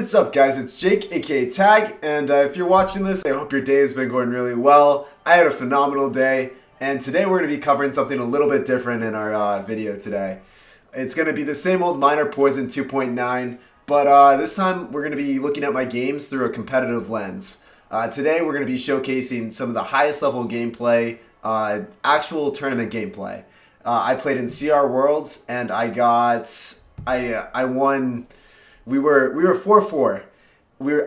What's up, guys? It's Jake, aka Tag, and if you're watching this, I hope your day has been going really well. I had a phenomenal day, and today we're going to be covering something a little bit different in our video today. It's going to be the same old Minor Poison 2.9, but this time we're going to be looking at my games through a competitive lens. Today we're going to be showcasing some of the highest level gameplay, actual tournament gameplay. I played in CR Worlds, and I won. We were 4-4.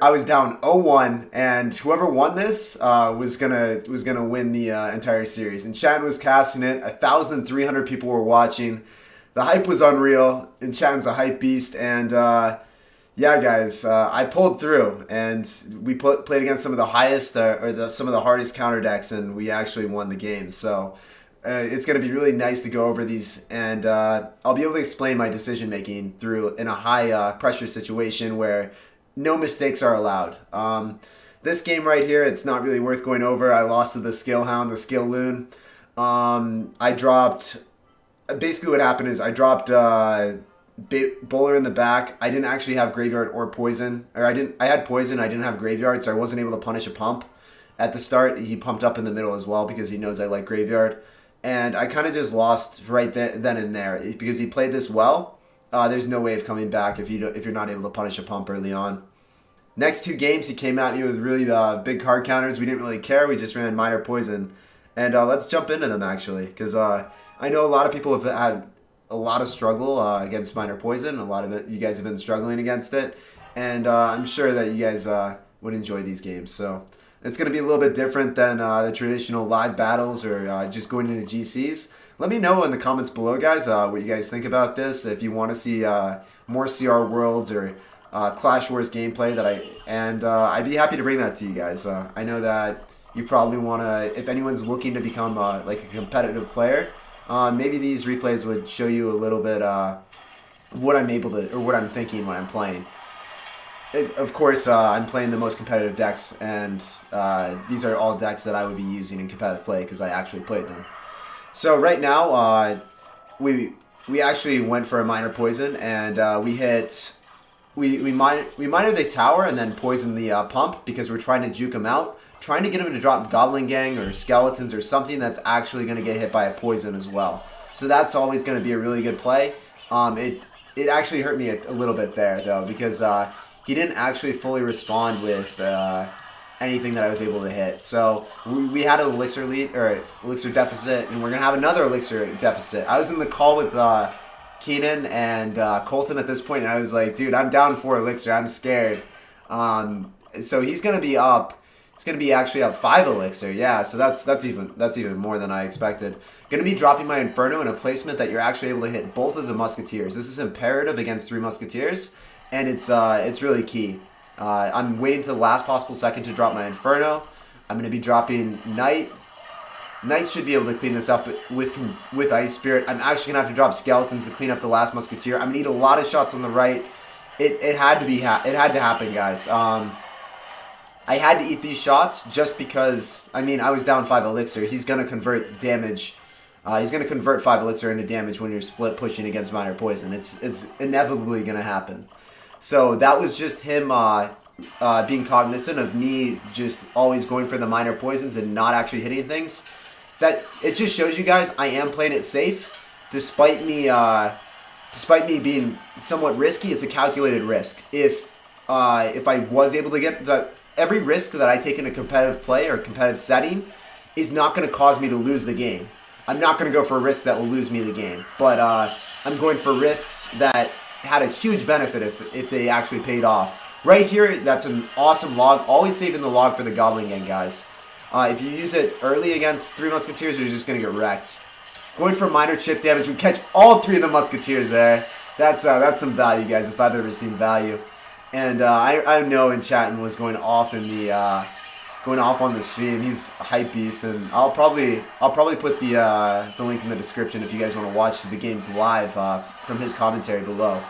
I was down 0-1, and whoever won this was gonna win the entire series. And Chan was casting it. 1,300 people were watching. The hype was unreal. And Chan's a hype beast. And yeah, guys, I pulled through, and we played against some of the highest some of the hardest counter decks, and we actually won the game. So. It's going to be really nice to go over these, and I'll be able to explain my decision making in a high pressure situation where no mistakes are allowed. This game right here, it's not really worth going over. I lost to the Skill Hound, the Skill Loon. I dropped. Basically, what happened is I dropped Bowler in the back. I didn't actually have Graveyard or Poison, or I had Poison. I didn't have Graveyard, so I wasn't able to punish a pump at the start. He pumped up in the middle as well because he knows I like Graveyard. And I kind of just lost right then and there because he played this well. There's no way of coming back if you're not able to punish a pump early on. Next two games, he came at me with really big card counters. We didn't really care. We just ran Minor Poison. And let's jump into them, actually, because I know a lot of people have had a lot of struggle against Minor Poison. A lot of you guys have been struggling against it. And I'm sure that you guys would enjoy these games. So it's going to be a little bit different than the traditional live battles or just going into GCs. Let me know in the comments below, guys, what you guys think about this. If you want to see more CR Worlds or Clash Wars gameplay, I'd be happy to bring that to you guys. I know that you probably want to, if anyone's looking to become like a competitive player, maybe these replays would show you a little bit what I'm able to, or what I'm thinking when I'm playing. Of course, I'm playing the most competitive decks, and these are all decks that I would be using in competitive play because I actually played them. So right now, we actually went for a Minor Poison, and we minored the tower and then poisoned the pump because we're trying to juke him out, trying to get him to drop Goblin Gang or Skeletons or something that's actually going to get hit by a poison as well. So that's always going to be a really good play. It actually hurt me a little bit there though because he didn't actually fully respond with anything that I was able to hit. So we had an elixir lead or elixir deficit, and we're gonna have another elixir deficit. I was in the call with Keenan and Colton at this point, and I was like, dude, I'm down 4 elixir. I'm scared. So he's gonna be up. He's gonna be actually up 5 elixir. Yeah. So that's even more than I expected. Gonna be dropping my Inferno in a placement that you're actually able to hit both of the Musketeers. This is imperative against 3 Musketeers. And it's really key. I'm waiting to the last possible second to drop my Inferno. I'm going to be dropping Knight. Knight should be able to clean this up with Ice Spirit. I'm actually going to have to drop Skeletons to clean up the last Musketeer. I'm going to need a lot of shots on the right. It had to happen, guys. I had to eat these shots just because, I mean, I was down 5 elixir. He's going to convert damage. He's going to convert 5 elixir into damage when you're split pushing against Minor Poison. It's inevitably going to happen. So that was just him being cognizant of me just always going for the Minor Poisons and not actually hitting things. That it just shows you guys I am playing it safe, despite me being somewhat risky. It's a calculated risk. If I was able to get every risk that I take in a competitive play or competitive setting is not going to cause me to lose the game. I'm not going to go for a risk that will lose me the game, but I'm going for risks that had a huge benefit if they actually paid off. Right here, that's an awesome log. Always saving the log for the Goblin Gang, guys. If you use it early against 3 Musketeers, you're just going to get wrecked. Going for minor chip damage. We catch all 3 of the Musketeers there. That's some value, guys, if I've ever seen value. And I know in chat was going off on the stream. He's a hype beast, and I'll probably put the link in the description if you guys want to watch the games live from his commentary below,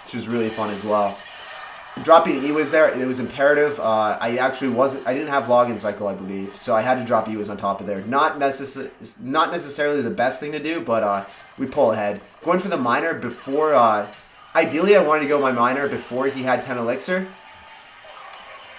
which was really fun as well. Dropping E was there. It was imperative. I didn't have login cycle, I believe, so I had to drop E was on top of there. Not necessarily the best thing to do, but we pull ahead. Going for the minor before. Ideally, I wanted to go my minor before he had 10 elixir.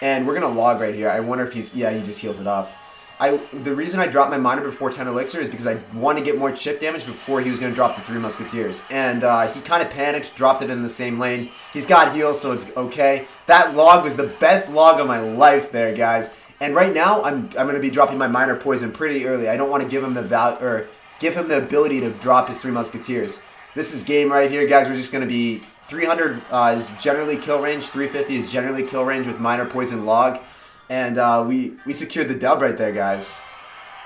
And we're going to log right here. I wonder if he's... Yeah, he just heals it up. The reason I dropped my miner before 10 elixir is because I want to get more chip damage before he was going to drop the 3 musketeers. And he kind of panicked, dropped it in the same lane. He's got heals, so it's okay. That log was the best log of my life there, guys. And right now, I'm going to be dropping my miner poison pretty early. I don't want to give him the give him the ability to drop his 3 musketeers. This is game right here, guys. We're just going to be 300 is generally kill range, 350 is generally kill range with miner poison log. And we secured the dub right there, guys.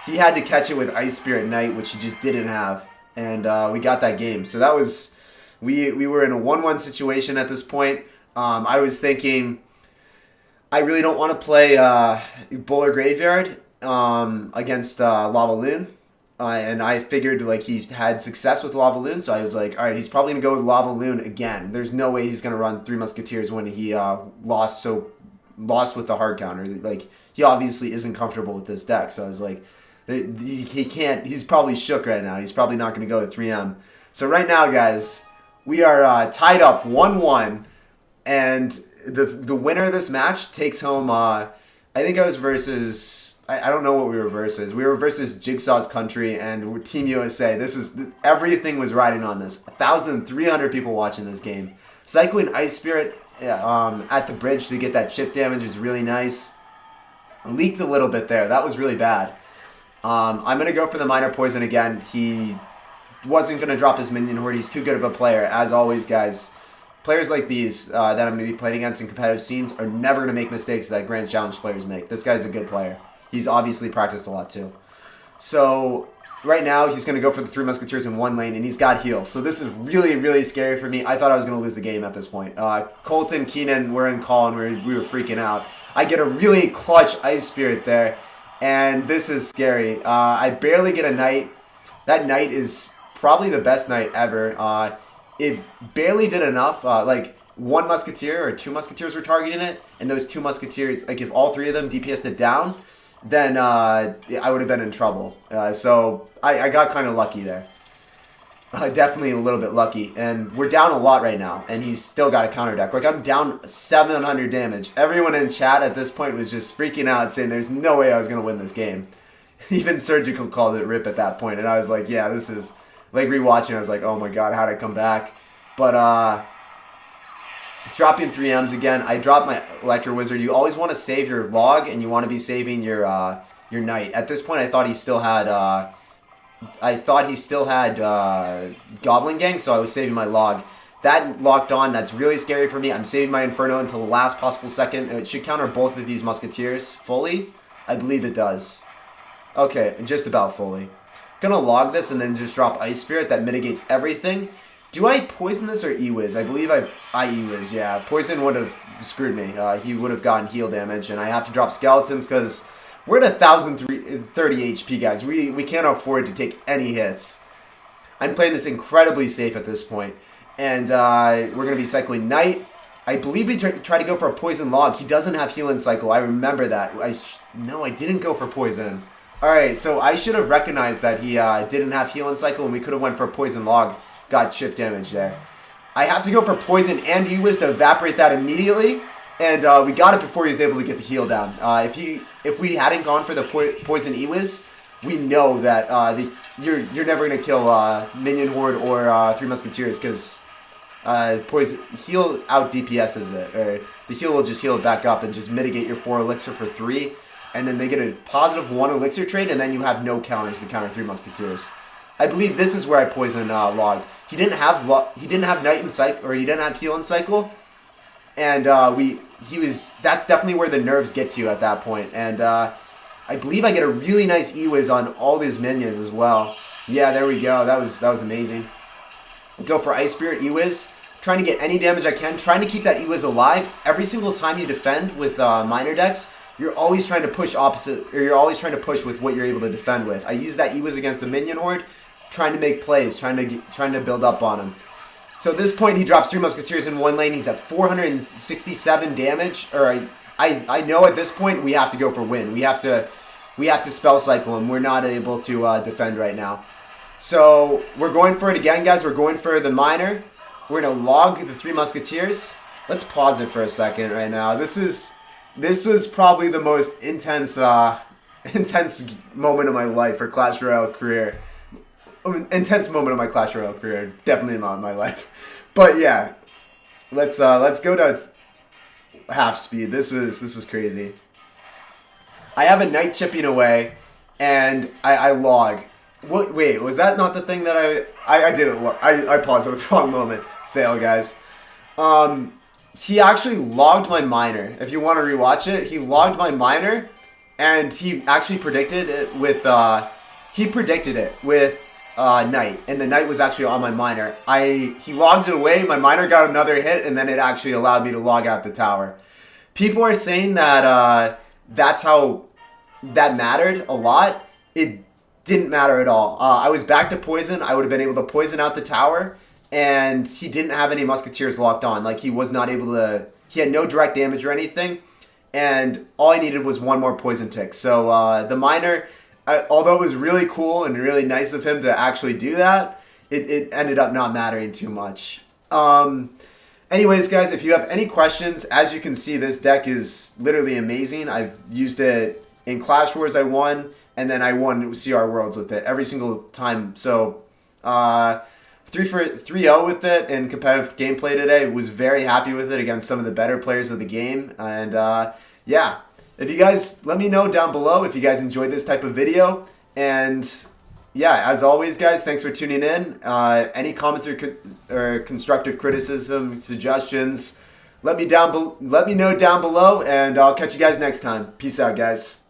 He had to catch it with Ice Spirit Knight, which he just didn't have. And we got that game. So that was... We were in a 1-1 situation at this point. I was thinking... I really don't want to play Bowler Graveyard against Lava Loon. And I figured like he had success with Lava Loon. So I was like, alright, he's probably going to go with Lava Loon again. There's no way he's going to run 3 Musketeers when he lost with the hard counter. Like, he obviously isn't comfortable with this deck. So I was like, he can't. He's probably shook right now. He's probably not going to go with 3M. So right now, guys, we are tied up 1-1, and the winner of this match takes home. I think I was versus. I don't know what we were versus. We were versus Jigsaw's Country and Team USA. Everything was riding on this. 1,300 people watching this game. Cycling Ice Spirit at the bridge to get that chip damage is really nice. Leaked a little bit there. That was really bad. I'm going to go for the Miner Poison again. He wasn't going to drop his minion horde. He's too good of a player. As always, guys, players like these that I'm going to be playing against in competitive scenes are never going to make mistakes that Grand Challenge players make. This guy's a good player. He's obviously practiced a lot too. So right now, he's going to go for the 3 Musketeers in 1 lane, and he's got heals. So this is really, really scary for me. I thought I was going to lose the game at this point. Colton, Keenan, we're in call, and we were freaking out. I get a really clutch Ice Spirit there, and this is scary. I barely get a Knight. That Knight is probably the best Knight ever. It barely did enough. Like, 1 Musketeer or 2 Musketeers were targeting it, and those 2 Musketeers, like if all 3 of them DPS'd it down, then I would have been in trouble. So I got kind of lucky there. Definitely a little bit lucky. And we're down a lot right now, and he's still got a counter deck. Like, I'm down 700 damage. Everyone in chat at this point was just freaking out, saying there's no way I was going to win this game. Even Surgical called it rip at that point, and I was like, yeah, this is... Like, rewatching, I was like, oh my god, how'd I come back? But, it's dropping 3Ms again. I dropped my Electro Wizard. You always want to save your log, and you want to be saving your Knight. At this point, I thought he still had Goblin Gang, so I was saving my log. That locked on. That's really scary for me. I'm saving my Inferno until the last possible second. It should counter both of these Musketeers fully. I believe it does. Okay, just about fully. Gonna log this and then just drop Ice Spirit. That mitigates everything. Do I poison this or E-Wiz? I believe I E-Wiz, yeah. Poison would have screwed me. He would have gotten heal damage, and I have to drop Skeletons because we're at 1,030 HP, guys. We can't afford to take any hits. I'm playing this incredibly safe at this point. And we're going to be cycling Knight. I believe we tried to go for a Poison Log. He doesn't have Healing Cycle. I remember that. No, I didn't go for Poison. Alright, so I should have recognized that he didn't have Healing Cycle, and we could have went for a Poison Log. Got chip damage there. I have to go for Poison and E-Wiz to evaporate that immediately, and we got it before he was able to get the heal down. If we hadn't gone for the Poison E-Wiz, we know that you're never gonna kill Minion Horde or 3 Musketeers because Poison heal out DPSs it, or the heal will just heal it back up and just mitigate your 4 elixir for 3, and then they get a positive 1 elixir trade, and then you have no counters to counter 3 Musketeers. I believe this is where I poison logged. He didn't have Night and Cycle, or he didn't have Heal and Cycle, and that's definitely where the nerves get to you at that point. And I believe I get a really nice E-Wiz on all these minions as well. Yeah, there we go. That was amazing. Go for Ice Spirit E-Wiz, trying to get any damage I can, trying to keep that E-Wiz alive. Every single time you defend with miner decks, you're always trying to push opposite, or you're always trying to push with what you're able to defend with. I use that E-Wiz against the Minion Horde, trying to make plays, trying to build up on him. So at this point, he drops 3 Musketeers in 1 lane. He's at 467 damage. Or I know at this point we have to go for win. We have to spell cycle him. We're not able to defend right now. So we're going for it again, guys. We're going for the miner. We're gonna log the 3 Musketeers. Let's pause it for a second right now. This is This was probably the most intense intense moment of my life for Clash Royale career. Intense moment of my Clash Royale career, definitely not in my life. But yeah, let's go to half speed. This was crazy. I have a knight chipping away, and I log. What? Wait, was that not the thing that I didn't log? I paused at the wrong moment. Fail, guys. He actually logged my miner. If you want to rewatch it, he logged my miner, and he actually predicted it with knight, and the knight was actually on my miner. He logged it away. My miner got another hit, and then it actually allowed me to log out the tower. People are saying that that's how that mattered a lot. It didn't matter at all. I was back to poison. I would have been able to poison out the tower, and he didn't have any musketeers locked on. Like, he was not able to. He had no direct damage or anything, and all I needed was one more poison tick. So the miner, although it was really cool and really nice of him to actually do that, it ended up not mattering too much. Anyways, guys, if you have any questions, as you can see, this deck is literally amazing. I've used it in Clash Wars. I won, and then I won CR Worlds with it every single time. So 3-0 with it in competitive gameplay today. Was very happy with it against some of the better players of the game. And yeah, if you guys, let me know down below if you guys enjoyed this type of video. And yeah, as always, guys, thanks for tuning in. Any comments or constructive criticism, suggestions, let me know down below, and I'll catch you guys next time. Peace out, guys.